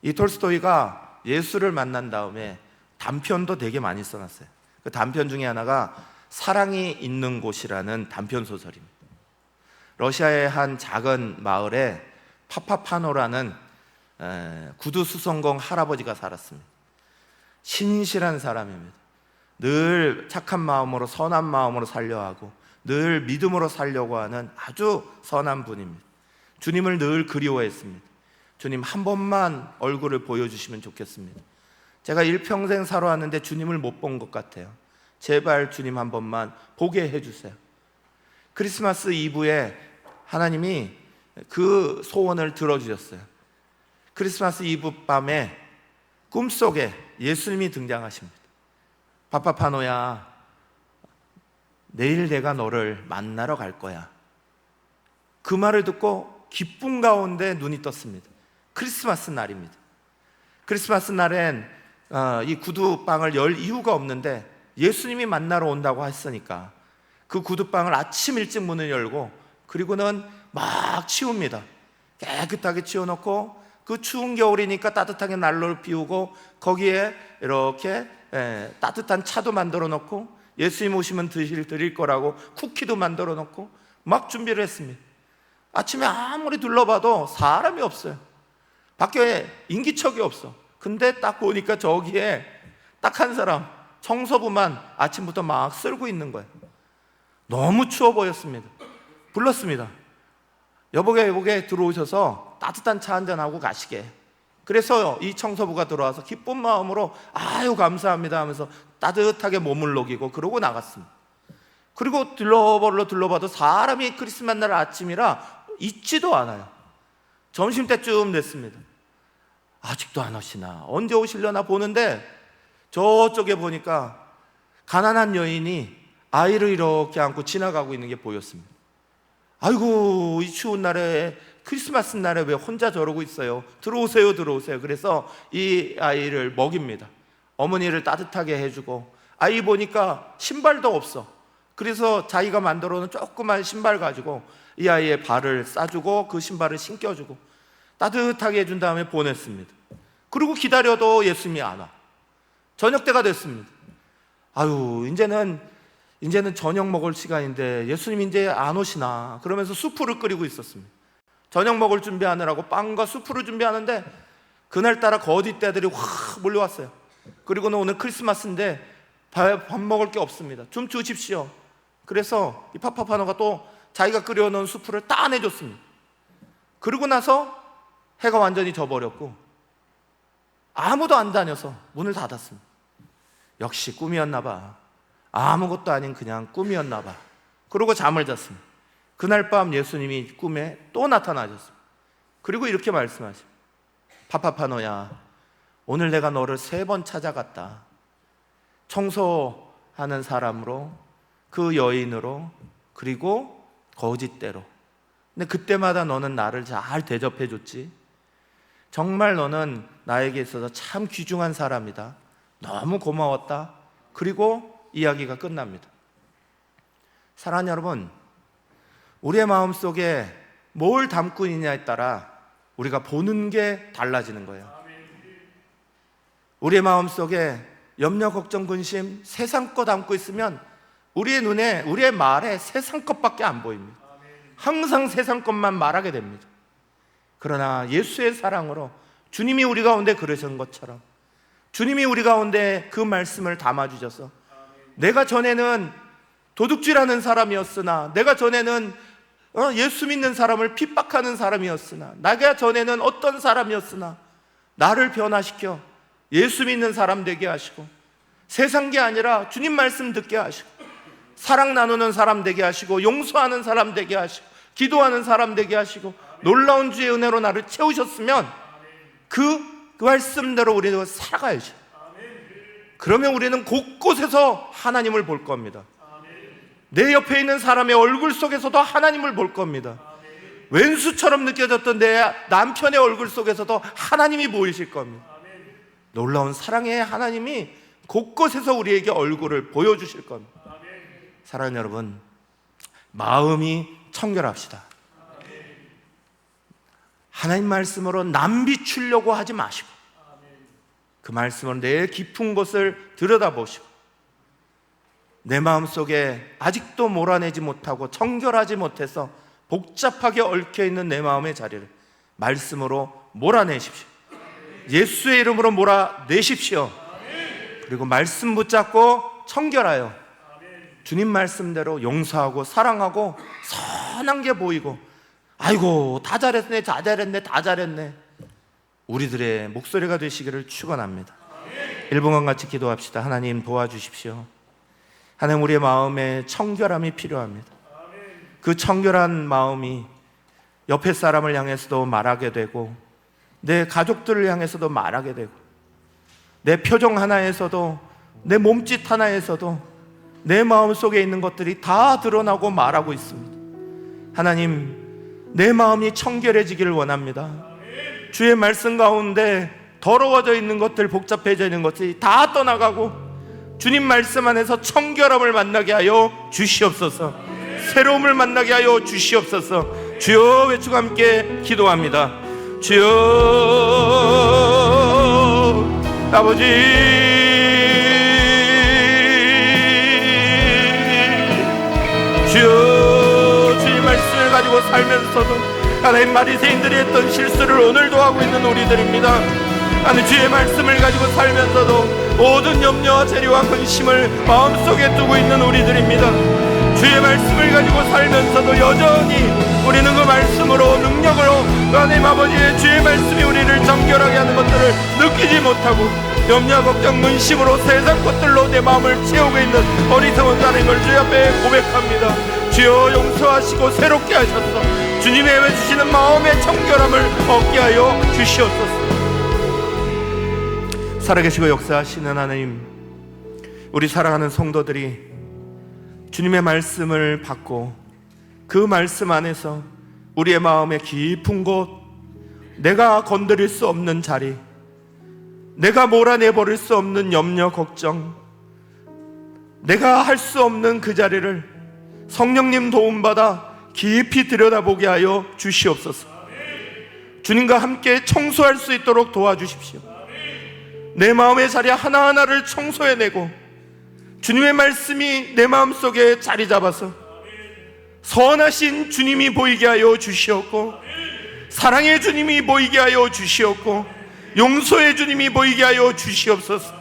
이 톨스토이가 예수를 만난 다음에 단편도 되게 많이 써놨어요. 그 단편 중에 하나가 사랑이 있는 곳이라는 단편 소설입니다. 러시아의 한 작은 마을에 파파파노라는 구두 수성공 할아버지가 살았습니다. 신실한 사람입니다. 늘 착한 마음으로, 선한 마음으로 살려 하고 늘 믿음으로 살려고 하는 아주 선한 분입니다. 주님을 늘 그리워했습니다. 주님 한 번만 얼굴을 보여주시면 좋겠습니다. 제가 일평생 살아왔는데 주님을 못 본 것 같아요. 제발 주님 한 번만 보게 해주세요. 크리스마스 이브에 하나님이 그 소원을 들어주셨어요. 크리스마스 이브 밤에 꿈속에 예수님이 등장하십니다. 파파파노야, 내일 내가 너를 만나러 갈 거야. 그 말을 듣고 기쁨 가운데 눈이 떴습니다. 크리스마스 날입니다. 크리스마스 날엔 이 구두방을 열 이유가 없는데 예수님이 만나러 온다고 했으니까 그 구두방을 아침 일찍 문을 열고 그리고는 막 치웁니다. 깨끗하게 치워놓고 그 추운 겨울이니까 따뜻하게 난로를 피우고 거기에 이렇게 따뜻한 차도 만들어 놓고 예수님 오시면 드릴 거라고 쿠키도 만들어 놓고 막 준비를 했습니다. 아침에 아무리 둘러봐도 사람이 없어요. 밖에 인기척이 없어. 근데 딱 보니까 저기에 딱 한 사람, 청소부만 아침부터 막 쓸고 있는 거예요. 너무 추워 보였습니다. 불렀습니다. 여보게 들어오셔서 따뜻한 차 한잔하고 가시게. 그래서 이 청소부가 들어와서 기쁜 마음으로 아유 감사합니다 하면서 따뜻하게 몸을 녹이고 그러고 나갔습니다. 그리고 둘러봐도 사람이 크리스마스 날 아침이라 있지도 않아요. 점심때쯤 됐습니다. 아직도 안 오시나, 언제 오시려나 보는데 저쪽에 보니까 가난한 여인이 아이를 이렇게 안고 지나가고 있는 게 보였습니다. 아이고 이 추운 날에, 크리스마스 날에 왜 혼자 저러고 있어요? 들어오세요. 그래서 이 아이를 먹입니다. 어머니를 따뜻하게 해주고, 아이 보니까 신발도 없어. 그래서 자기가 만들어 놓은 조그만 신발 가지고 이 아이의 발을 싸주고 그 신발을 신겨주고 따뜻하게 해준 다음에 보냈습니다. 그리고 기다려도 예수님이 안 와. 저녁 때가 됐습니다. 아유 이제는 저녁 먹을 시간인데 예수님 이제 안 오시나, 그러면서 수프를 끓이고 있었습니다. 저녁 먹을 준비하느라고 빵과 수프를 준비하는데 그날따라 거짓대들이 확 몰려왔어요. 그리고는 오늘 크리스마스인데 밥 먹을 게 없습니다. 좀 주십시오. 그래서 이 파파파노가 또 자기가 끓여놓은 수프를 따내줬습니다. 그러고 나서 해가 완전히 져버렸고 아무도 안 다녀서 문을 닫았습니다. 역시 꿈이었나 봐. 아무것도 아닌 그냥 꿈이었나 봐. 그러고 잠을 잤습니다. 그날 밤 예수님이 꿈에 또 나타나셨습니다. 그리고 이렇게 말씀하십니다. 파파파노야, 오늘 내가 너를 3번 찾아갔다. 청소하는 사람으로, 그 여인으로, 그리고 거짓대로. 근데 그때마다 너는 나를 잘 대접해 줬지. 정말 너는 나에게 있어서 참 귀중한 사람이다. 너무 고마웠다. 그리고 이야기가 끝납니다. 사랑하는 여러분, 우리의 마음속에 뭘 담고 있느냐에 따라 우리가 보는 게 달라지는 거예요. 우리의 마음속에 염려, 걱정, 근심, 세상 거 담고 있으면 우리의 눈에, 우리의 말에 세상 것밖에 안 보입니다. 항상 세상 것만 말하게 됩니다. 그러나 예수의 사랑으로 주님이 우리 가운데 그러신 것처럼 주님이 우리 가운데 그 말씀을 담아주셔서, 내가 전에는 도둑질하는 사람이었으나, 내가 전에는 예수 믿는 사람을 핍박하는 사람이었으나, 나가 전에는 어떤 사람이었으나 나를 변화시켜 예수 믿는 사람 되게 하시고, 세상 게 아니라 주님 말씀 듣게 하시고, 사랑 나누는 사람 되게 하시고, 용서하는 사람 되게 하시고, 기도하는 사람 되게 하시고, 놀라운 주의 은혜로 나를 채우셨으면 그 말씀대로 우리는 살아가야지. 그러면 우리는 곳곳에서 하나님을 볼 겁니다. 내 옆에 있는 사람의 얼굴 속에서도 하나님을 볼 겁니다. 왼수처럼 느껴졌던 내 남편의 얼굴 속에서도 하나님이 보이실 겁니다. 놀라운 사랑의 하나님이 곳곳에서 우리에게 얼굴을 보여주실 겁니다. 사랑하는 여러분, 마음이 청결합시다. 하나님 말씀으로 남 비추려고 하지 마시고, 그 말씀으로 내 깊은 곳을 들여다보시고, 내 마음속에 아직도 몰아내지 못하고 청결하지 못해서 복잡하게 얽혀있는 내 마음의 자리를 말씀으로 몰아내십시오. 예수의 이름으로 몰아내십시오. 그리고 말씀 붙잡고 청결하여 주님 말씀대로 용서하고 사랑하고 선한 게 보이고, 아이고 다 잘했네, 다 잘했네, 다 잘했네, 우리들의 목소리가 되시기를 축원합니다. 1분간 같이 기도합시다. 하나님 도와주십시오. 하나님, 우리의 마음에 청결함이 필요합니다. 그 청결한 마음이 옆에 사람을 향해서도 말하게 되고, 내 가족들을 향해서도 말하게 되고, 내 표정 하나에서도, 내 몸짓 하나에서도 내 마음 속에 있는 것들이 다 드러나고 말하고 있습니다. 하나님, 내 마음이 청결해지기를 원합니다. 주의 말씀 가운데 더러워져 있는 것들, 복잡해져 있는 것들이 다 떠나가고 주님 말씀 안에서 청결함을 만나게 하여 주시옵소서. 새로움을 만나게 하여 주시옵소서. 주여 외치고 함께 기도합니다. 주여 아버지, 주여 주님 말씀을 가지고 살면서도 하나님, 바리새인들이 했던 실수를 오늘도 하고 있는 우리들입니다. 하나님, 주의 말씀을 가지고 살면서도 모든 염려와 재료와 근심을 마음속에 두고 있는 우리들입니다. 주의 말씀을 가지고 살면서도 여전히 우리는 그 말씀으로, 능력으로 하나님 아버지의 주의 말씀이 우리를 정결하게 하는 것들을 느끼지 못하고 염려, 걱정, 근심으로 세상 것들로 내 마음을 채우고 있는 어리석은 사람임을 주의 앞에 고백합니다. 주여 용서하시고 새롭게 하셔서 주님의 해주시는 마음의 청결함을 얻게 하여 주시옵소서. 살아계시고 역사하시는 하나님, 우리 사랑하는 성도들이 주님의 말씀을 받고 그 말씀 안에서 우리의 마음의 깊은 곳, 내가 건드릴 수 없는 자리, 내가 몰아내버릴 수 없는 염려, 걱정, 내가 할 수 없는 그 자리를 성령님 도움받아 깊이 들여다보게 하여 주시옵소서. 주님과 함께 청소할 수 있도록 도와주십시오. 내 마음의 자리 하나하나를 청소해내고 주님의 말씀이 내 마음속에 자리 잡아서 선하신 주님이 보이게 하여 주시옵고, 사랑의 주님이 보이게 하여 주시옵고, 용서의 주님이 보이게 하여 주시옵소서.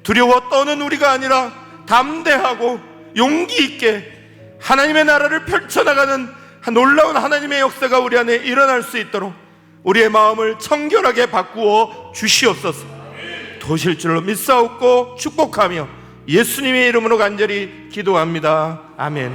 두려워 떠는 우리가 아니라 담대하고 용기 있게 하나님의 나라를 펼쳐나가는 놀라운 하나님의 역사가 우리 안에 일어날 수 있도록 우리의 마음을 청결하게 바꾸어 주시옵소서. 도실 줄로 믿사옵고 축복하며 예수님의 이름으로 간절히 기도합니다. 아멘.